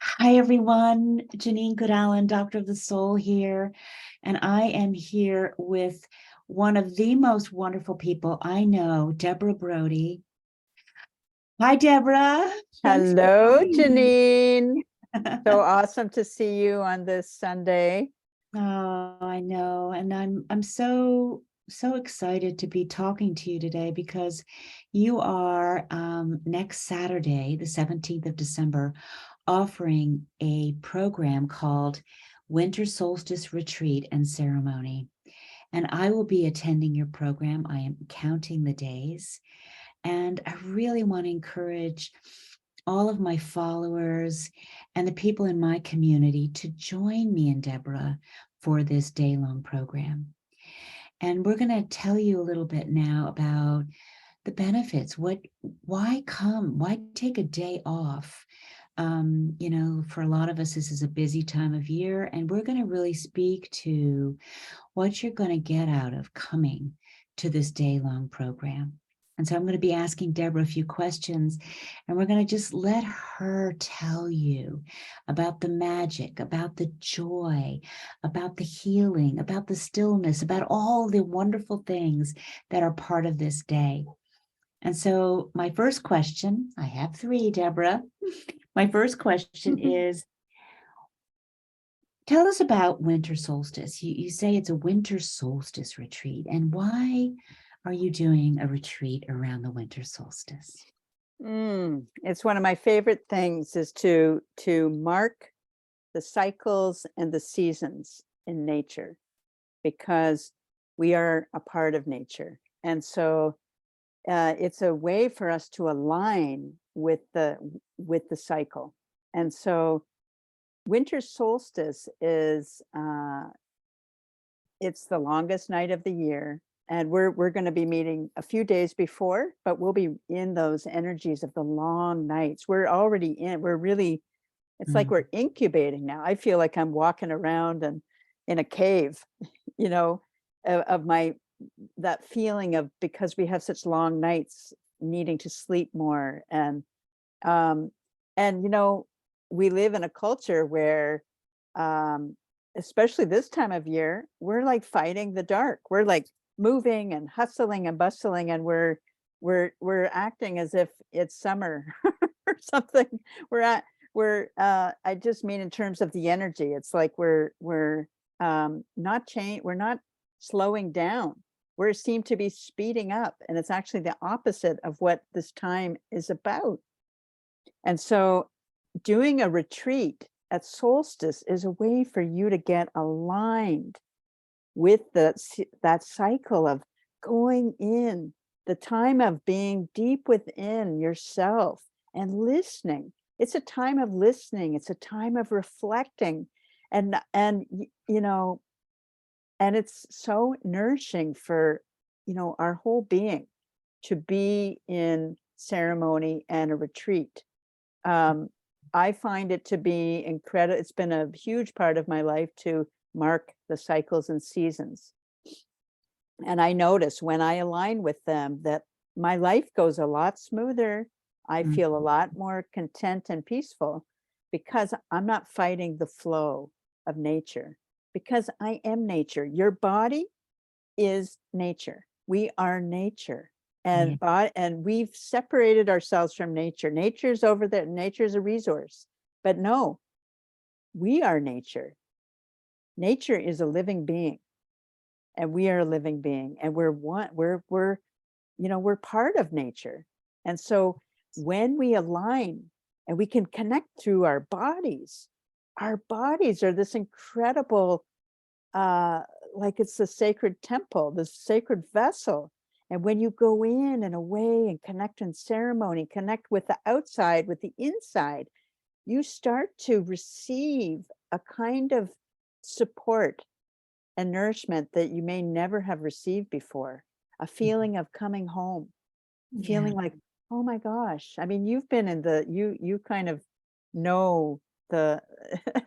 Hi, everyone. Jeannine Goode, Doctor of the Soul here. And I am here with one of the most wonderful people I know, Deborah Brodey. Hi, Deborah. Thanks for Hello, joining Jeannine. me. So awesome to see you on this Sunday. Oh, I know. And I'm so excited to be talking to you today because you are next Saturday, the 17th of December, offering a program called Winter Solstice Retreat and Ceremony. And I will be attending your program. I am counting the days. And I really want to encourage all of my followers and the people in my community to join me and Deborah for this day-long program. And we're going to tell you a little bit now about the benefits. Why come? Why take a day off? For a lot of us, this is a busy time of year, and we're going to really speak to what you're going to get out of coming to this day-long program. And so I'm going to be asking Deborah a few questions, and we're going to just let her tell you about the magic, about the joy, about the healing, about the stillness, about all the wonderful things that are part of this day. And so my first question, I have three, Deborah. My first question is, tell us about winter solstice. You say it's a winter solstice retreat, and why are you doing a retreat around the winter solstice? It's one of my favorite things is to mark the cycles and the seasons in nature, because we are a part of nature. And so it's a way for us to align with the cycle. And so winter solstice is it's the longest night of the year, and we're going to be meeting a few days before, but we'll be in those energies of the long nights. We're already in. We're really, it's like we're incubating now. I feel like I'm walking around and in a cave, you know, of that feeling of, because we have such long nights, needing to sleep more. And we live in a culture where especially this time of year, we're like fighting the dark. We're like moving and hustling and bustling, and we're acting as if it's summer or something. I just mean in terms of the energy. It's like we're not slowing down. We seem to be speeding up, and it's actually the opposite of what this time is about. And so doing a retreat at solstice is a way for you to get aligned with that cycle of going in, the time of being deep within yourself and listening. It's a time of listening. It's a time of reflecting, and it's so nourishing for our whole being to be in ceremony and a retreat. I find it to be incredible. It's been a huge part of my life to mark the cycles and seasons. And I notice when I align with them that my life goes a lot smoother. I feel a lot more content and peaceful, because I'm not fighting the flow of nature, because I am nature. Your body is nature. We are nature. And we've separated ourselves from nature. Nature's over there. Nature's a resource. But no, we are nature. Nature is a living being, and we are a living being, and we're part of nature. And so when we align and we can connect through our bodies are this incredible, like it's the sacred temple, the sacred vessel. And when you go in and away and connect in ceremony, connect with the outside, with the inside, you start to receive a kind of support and nourishment that you may never have received before. A feeling of coming home, feeling like, oh my gosh. I mean, you've been in you kind of know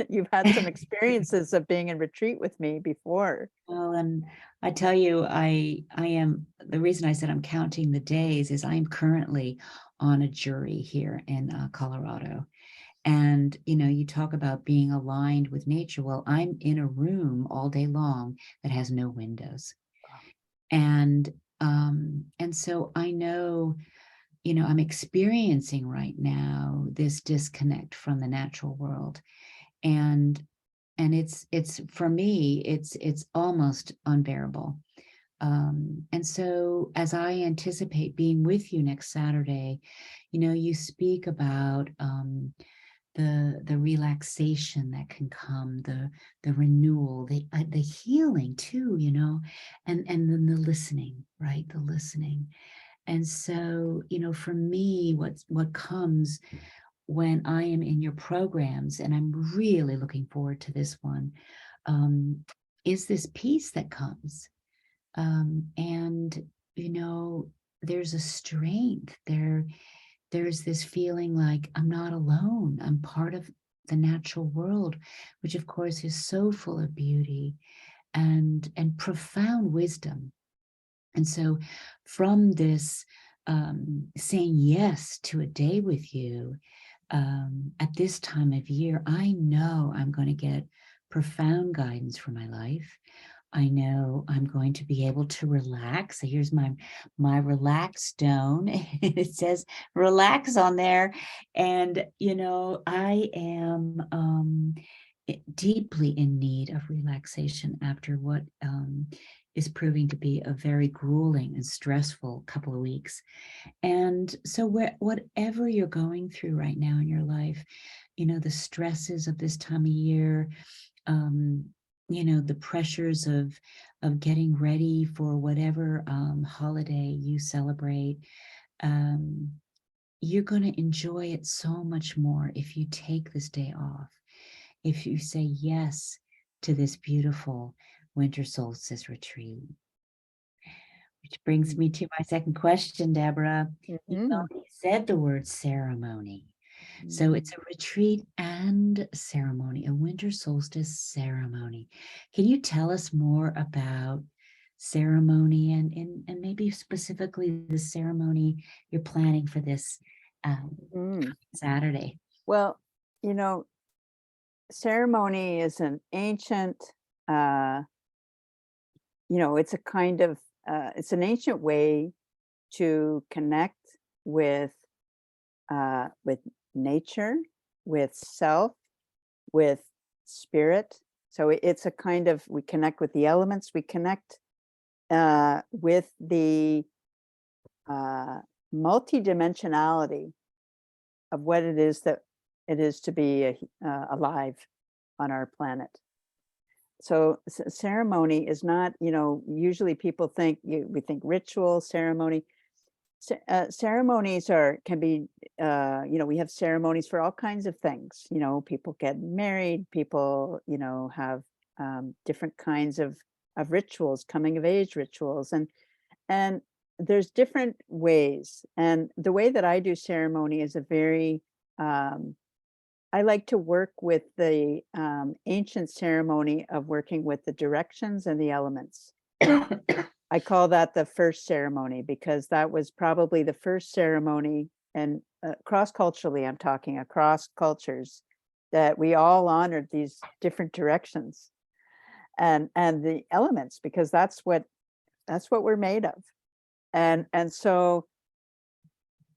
you've had some experiences of being in retreat with me before. Well, and I tell you, I am, the reason I said I'm counting the days is I'm currently on a jury here in Colorado. And, you talk about being aligned with nature. Well, I'm in a room all day long that has no windows. And so I know, I'm experiencing right now this disconnect from the natural world. And it's for me, it's almost unbearable. And so as I anticipate being with you next Saturday, you speak about the relaxation that can come, the renewal, the healing too, and then the listening, right? The listening. And so, for me, what comes when I am in your programs, and I'm really looking forward to this one, is this peace that comes. And, there's a strength there. There's this feeling like I'm not alone. I'm part of the natural world, which of course is so full of beauty and profound wisdom. And so from this saying yes to a day with you at this time of year, I know I'm going to get profound guidance for my life. I know I'm going to be able to relax. So here's my relax stone. It says relax on there. And I am deeply in need of relaxation after what is proving to be a very grueling and stressful couple of weeks. And so whatever you're going through right now in your life, the stresses of this time of year, the pressures of getting ready for whatever holiday you celebrate, you're going to enjoy it so much more if you take this day off, if you say yes to this beautiful winter solstice retreat. Which brings me to my second question, Deborah. You already said the word ceremony. So it's a retreat and ceremony, a winter solstice ceremony. Can you tell us more about ceremony and maybe specifically the ceremony you're planning for this Saturday? Well, you know, ceremony is an ancient, it's a kind of, it's an ancient way to connect with nature, with self, with spirit. So it's a kind of, we connect with the elements, we connect with the multidimensionality of what it is that it is to be alive on our planet. So ceremony is not, usually people think, we think ritual, ceremony. Ceremonies can be, we have ceremonies for all kinds of things. People get married, people, have different kinds of rituals, coming of age rituals, and there's different ways. And the way that I do ceremony is a very, I like to work with the ancient ceremony of working with the directions and the elements. I call that the first ceremony because that was probably the first ceremony, and cross-culturally, I'm talking across cultures, that we all honored these different directions and the elements, because that's what we're made of. And so,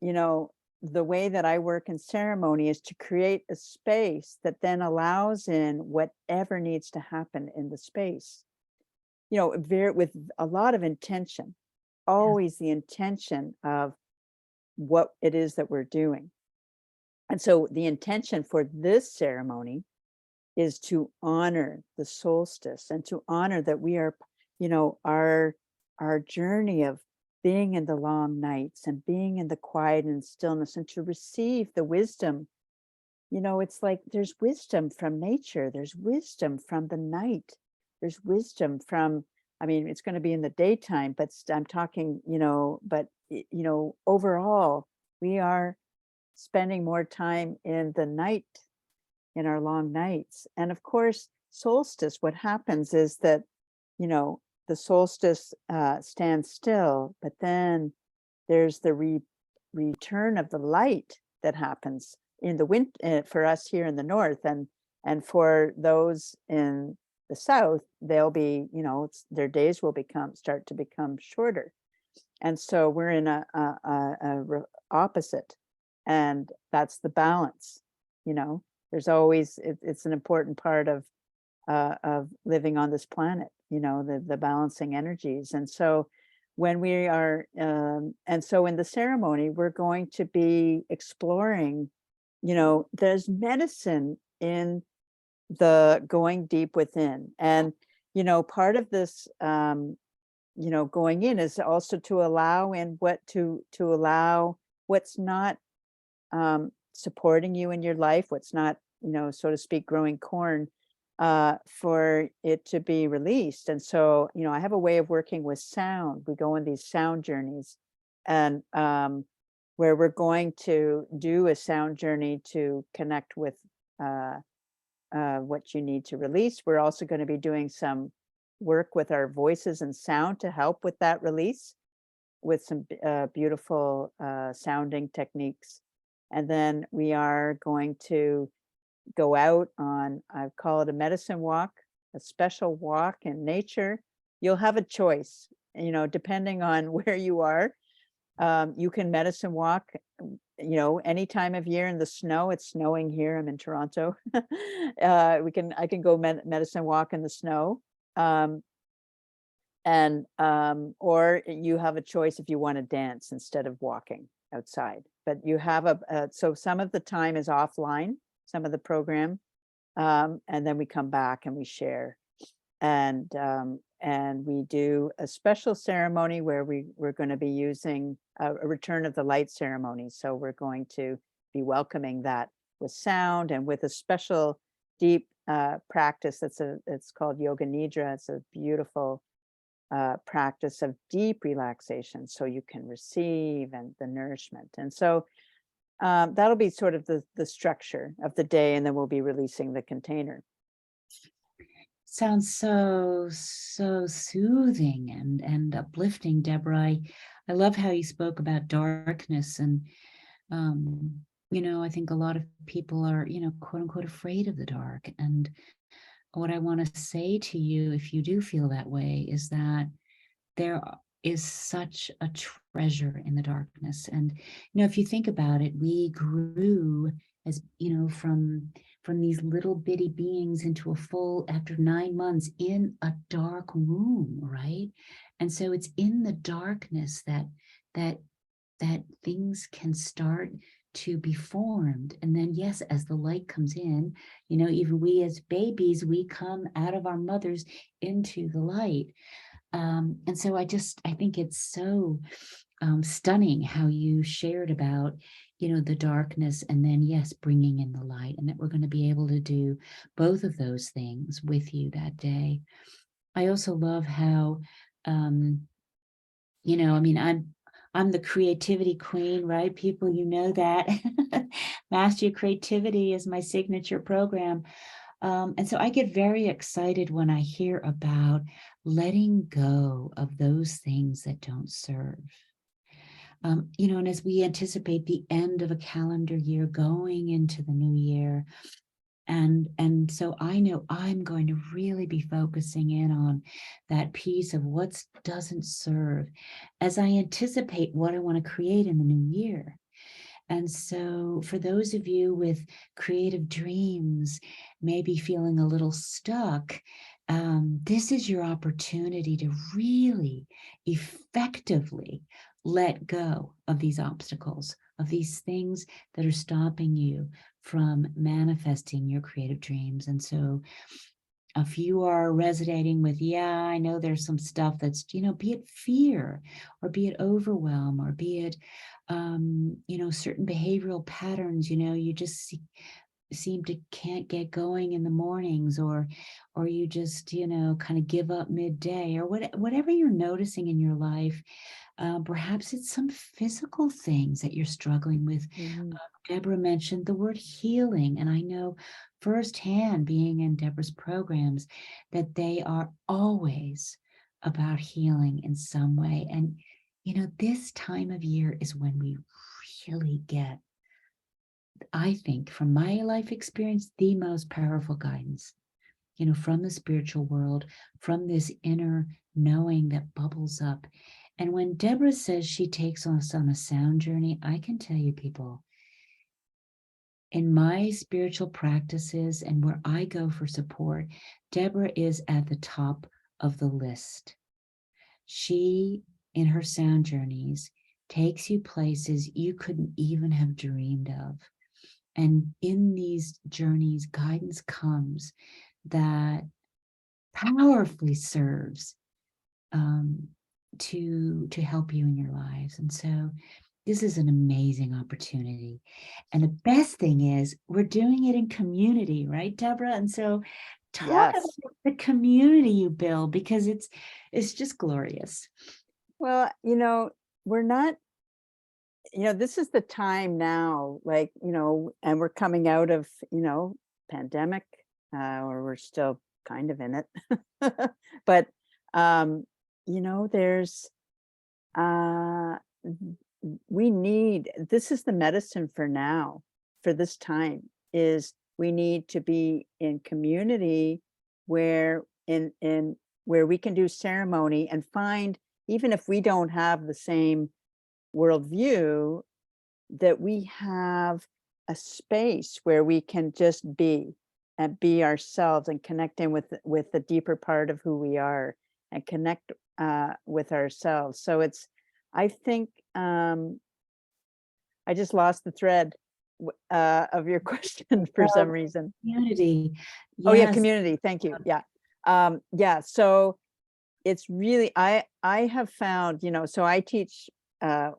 the way that I work in ceremony is to create a space that then allows in whatever needs to happen in the space. With a lot of intention, always the intention of what it is that we're doing. And so the intention for this ceremony is to honor the solstice and to honor that we are, our journey of being in the long nights and being in the quiet and stillness, and to receive the wisdom. It's like there's wisdom from nature, there's wisdom from the night, there's wisdom from, it's going to be in the daytime, but I'm talking, but, overall, we are spending more time in the night, in our long nights. And of course, solstice, what happens is that, the solstice stands still, but then there's the return of the light that happens in the winter for us here in the north, and for those in the south, they'll be, their days will start to become shorter. And so we're in opposite, and that's the balance. There's always, it's an important part of living on this planet, the balancing energies. And so when we are, and so in the ceremony, we're going to be exploring, there's medicine in the going deep within. And, part of this, going in is also to allow in to allow what's not supporting you in your life, what's not, so to speak, growing corn, for it to be released. And so, I have a way of working with sound. We go on these sound journeys, and where we're going to do a sound journey to connect with what you need to release. We're also going to be doing some work with our voices and sound to help with that release, with some beautiful sounding techniques. And then we are going to go out on, I call it a medicine walk, a special walk in nature. You'll have a choice, depending on where you are. You can medicine walk, any time of year in the snow. It's snowing here. I'm in Toronto. I can go medicine walk in the snow. Or you have a choice if you want to dance instead of walking outside. But you have so some of the time is offline, some of the program, and then we come back and we share, and we do a special ceremony where we're going to be using a return of the light ceremony. So we're going to be welcoming that with sound and with a special deep practice. It's called Yoga Nidra. It's a beautiful practice of deep relaxation, so you can receive and the nourishment. And so that'll be sort of the structure of the day, and then we'll be releasing the container. Sounds so soothing and uplifting, Deborah. I love how you spoke about darkness, and I think a lot of people are, quote unquote, afraid of the dark. And what I want to say to you, if you do feel that way, is that there is such a treasure in the darkness. And if you think about it, we grew as from these little bitty beings into a full, after 9 months, in a dark womb, right? And so it's in the darkness that things can start to be formed. And then, yes, as the light comes in, even we as babies, we come out of our mothers into the light. And so I think it's so stunning how you shared about, the darkness, and then, yes, bringing in the light, and that we're going to be able to do both of those things with you that day. I also love how, I'm the creativity queen, right? People, that. Master Your Creativity is my signature program. And so I get very excited when I hear about letting go of those things that don't serve. And as we anticipate the end of a calendar year going into the new year, and so I know I'm going to really be focusing in on that piece of what doesn't serve as I anticipate what I want to create in the new year. And so for those of you with creative dreams, maybe feeling a little stuck, this is your opportunity to really effectively let go of these obstacles, of these things that are stopping you from manifesting your creative dreams. And so if you are resonating with, I know there's some stuff that's, be it fear, or be it overwhelm, or be it, certain behavioral patterns, you just seem to can't get going in the mornings, or you just, kind of give up midday, or whatever you're noticing in your life. Perhaps it's some physical things that you're struggling with. Deborah mentioned the word healing, and I know firsthand, being in Deborah's programs, that they are always about healing in some way. And, this time of year is when we really get I think from my life experience, the most powerful guidance, from the spiritual world, from this inner knowing that bubbles up. And when Deborah says she takes us on a sound journey, I can tell you, people, in my spiritual practices and where I go for support, Deborah is at the top of the list. She, in her sound journeys, takes you places you couldn't even have dreamed of. And in these journeys, guidance comes that powerfully serves to help you in your lives. And so this is an amazing opportunity. And the best thing is we're doing it in community, right, Deborah? And so talk Yes. about the community you build, because it's just glorious. Well, we're not, this is the time now, like, and we're coming out of, pandemic, or we're still kind of in it. But, there's, uh, this is the medicine for now, for this time, is we need to be in community where where we can do ceremony and find, even if we don't have the same worldview, that we have a space where we can just be and be ourselves and connect in with the deeper part of who we are and connect with ourselves. So I think, I just lost the thread of your question for some reason. Community. Oh yeah, Yes. community. Thank you. Yeah. Yeah. So it's really, I have found, so I teach a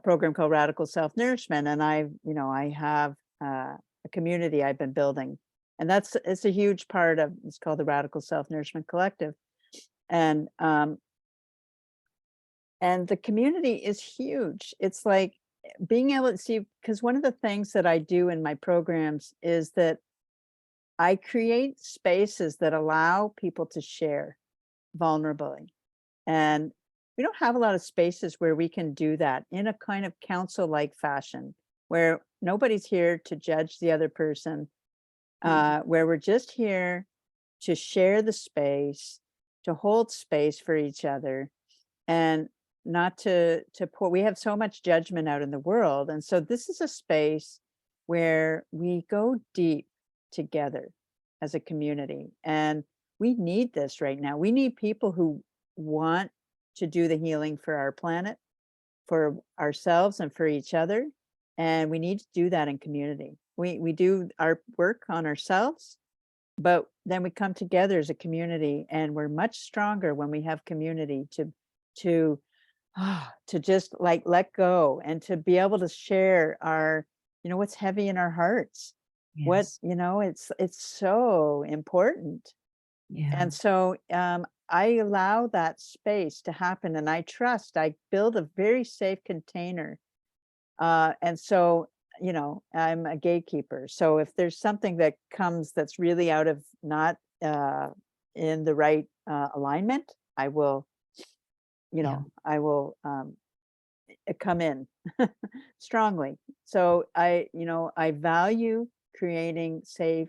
program called Radical Self-Nourishment, and I have a community I've been building, and it's a huge part of, it's called the Radical Self-Nourishment Collective. And the community is huge. It's like being able to see, because one of the things that I do in my programs is that I create spaces that allow people to share vulnerably. And we don't have a lot of spaces where we can do that in a kind of council-like fashion, where nobody's here to judge the other person, where we're just here to share the space, to hold space for each other, and not to pour. We have so much judgment out in the world. And so this is a space where we go deep together as a community. And we need this right now. We need people who want to do the healing for our planet, for ourselves and for each other. And we need to do that in community. We do our work on ourselves, but then we come together as a community, and we're much stronger when we have community to to just like let go and to be able to share our, what's heavy in our hearts. What, Yes. it's so important. Yeah. And so I allow that space to happen, and I build a very safe container. And so, I'm a gatekeeper. So if there's something that comes that's really out of not in the right alignment, I will, Yeah. come in strongly. So I value creating safe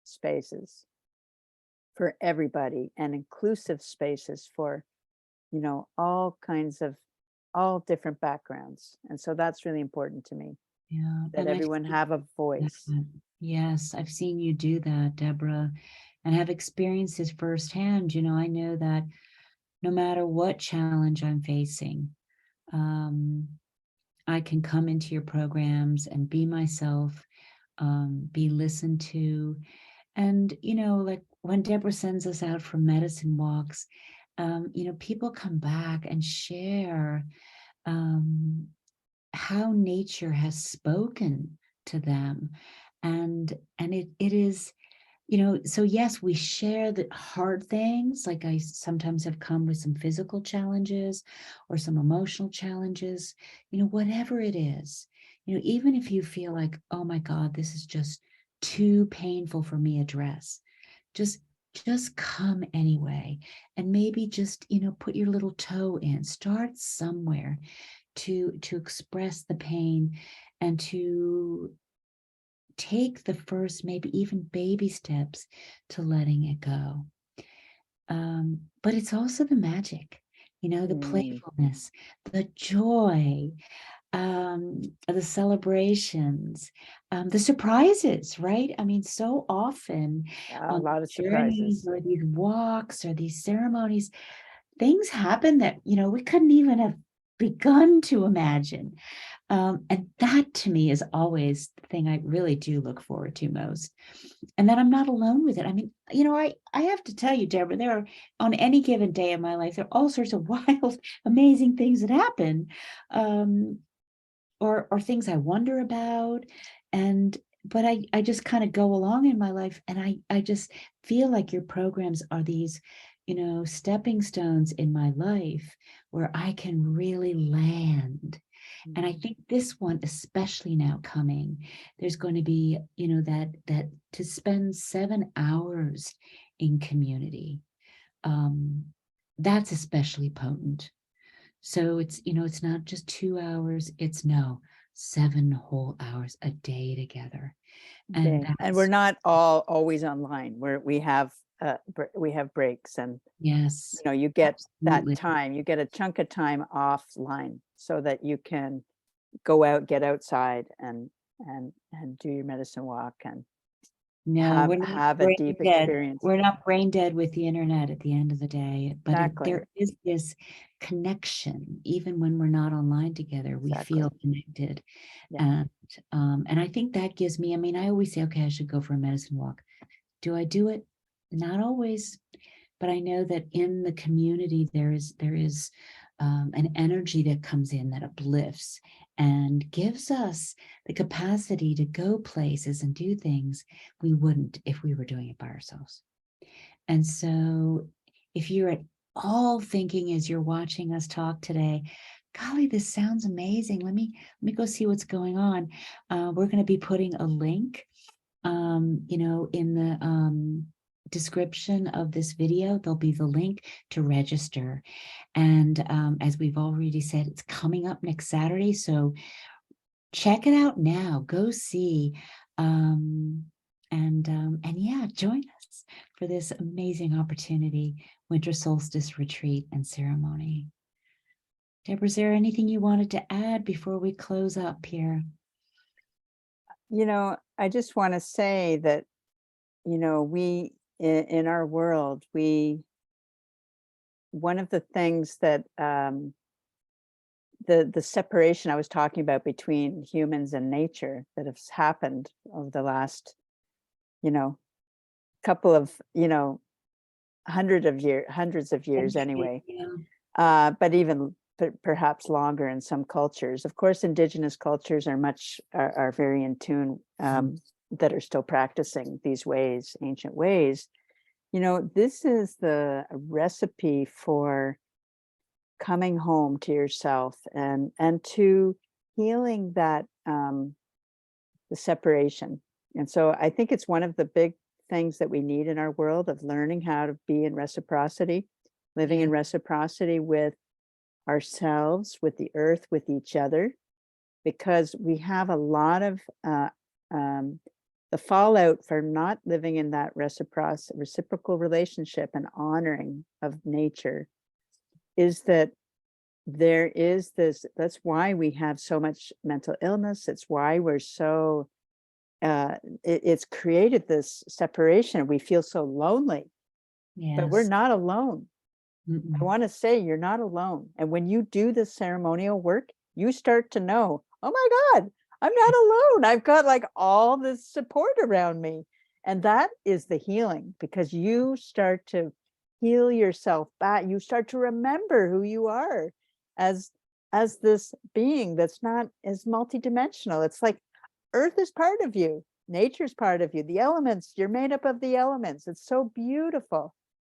spaces for everybody and inclusive spaces for, all different backgrounds. And so that's really important to me, Yeah. that And I've everyone seen have a voice. that. Yes, I've seen you do that, Deborah, and have experienced this firsthand. I know that no matter what challenge I'm facing, um, I can come into your programs and be myself, be listened to. And, like when Deborah sends us out for medicine walks, people come back and share um, how nature has spoken to them. And it is, so yes, we share the hard things. Like I sometimes have come with some physical challenges or some emotional challenges, whatever it is, even if you feel like, oh my God, this is just too painful for me to address, just just come anyway. And maybe just, put your little toe in, start somewhere to express the pain and to take the first, maybe even baby steps to letting it go. But it's also the magic, the Mm, playfulness, the joy, the celebrations, the surprises, right? I mean, so often yeah, a on lot of journeys surprises. or these walks or these ceremonies, things happen that, we couldn't even have begun to imagine. And that to me is always the thing I really do look forward to most. And then I'm not alone with it. I mean, I have to tell you, Deborah, there are on any given day of my life, there are all sorts of wild, amazing things that happen. Um, or things I wonder about. And but I just kind of go along in my life, and I just feel like your programs are these, stepping stones in my life where I can really land. And I Mm, think this one, especially now coming, there's going to be, that to spend 7 hours in community. Um, that's especially potent. So it's not just 2 hours, it's no, 7 whole hours a day together. And day. And we're that's, not all always online. We have breaks, and yes, you get that absolutely. time, you get a chunk of time offline so that you can go out, get outside, and do your medicine walk and No, have we're not have a brain deep dead. experience. We're not brain dead with the internet at the end of the day, but Exactly. there is this connection. Even when we're not online together, we Exactly. feel connected. Yeah. And I think that gives me, I mean, I always say, okay, I should go for a medicine walk. Do I do it? Not always. But I know that in the community there is an energy that comes in that uplifts and gives us the capacity to go places and do things we wouldn't if we were doing it by ourselves. And so if you're at all thinking as you're watching us talk today, golly, this sounds amazing. Let me go see what's going on. We're going to be putting a link in the description of this video. There'll be the link to register. And as we've already said, it's coming up next Saturday. So check it out now. Go see. Um, and yeah, join us for this amazing opportunity, Winter Solstice Retreat and Ceremony. Deborah, is there anything you wanted to add before we close up here? I just want to say that, we in our world, one of the things that the separation I was talking about between humans and nature that has happened over the last, you know, couple of, hundreds of years Centuries, anyway, yeah. but even perhaps longer in some cultures. Of course, indigenous cultures are very in tune, that are still practicing these ways, ancient ways. This is the recipe for coming home to yourself and to healing that, the separation. And so I think it's one of the big things that we need in our world, of learning how to be in reciprocity, living Yeah. in reciprocity with ourselves, with the earth, with each other, because we have a lot of um, the fallout for not living in that reciprocal relationship and honoring of nature is that there is this. That's why we have so much mental illness. It's why we're so it's created this separation. We feel so lonely, but we're Yes. not alone. I Mm-mm. want to say you're not alone. And when you do this ceremonial work, you start to know, oh my God, I'm not alone. I've got like all this support around me. And that is the healing, because you start to heal yourself back. You start to remember who you are as as this being that's not as multidimensional. It's like earth is part of you, nature's part of you, the elements, you're made up of the elements. It's so beautiful.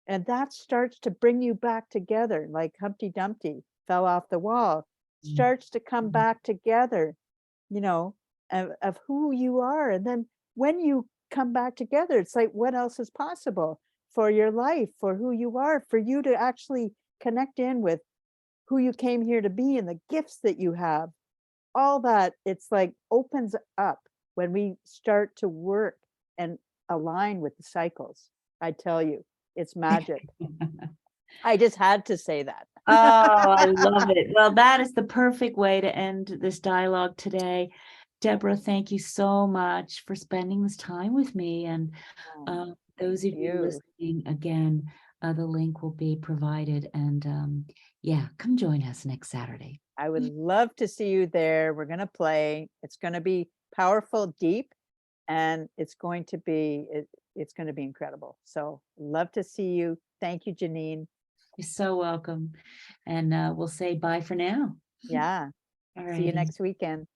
And that starts to bring you back together, like Humpty Dumpty fell off the wall, starts to come Mhm. back together, you know, of who you are. And then when you come back together, it's like, what else is possible for your life, for who you are, for you to actually connect in with who you came here to be and the gifts that you have, all that. It's like opens up. when we start to work and align with the cycles, I tell you, it's magic. I just had to say that. Oh, I love it. Well, that is the perfect way to end this dialogue today. Deborah, thank you so much for spending this time with me. And those of you listening, again, the link will be provided. And yeah, come join us next Saturday. I would love to see you there. We're going to play. It's going to be powerful, deep, and it's going to be incredible. So love to see you. Thank you, Jeannine. You're so welcome. And we'll say bye for now. Yeah. All See you righty. next weekend.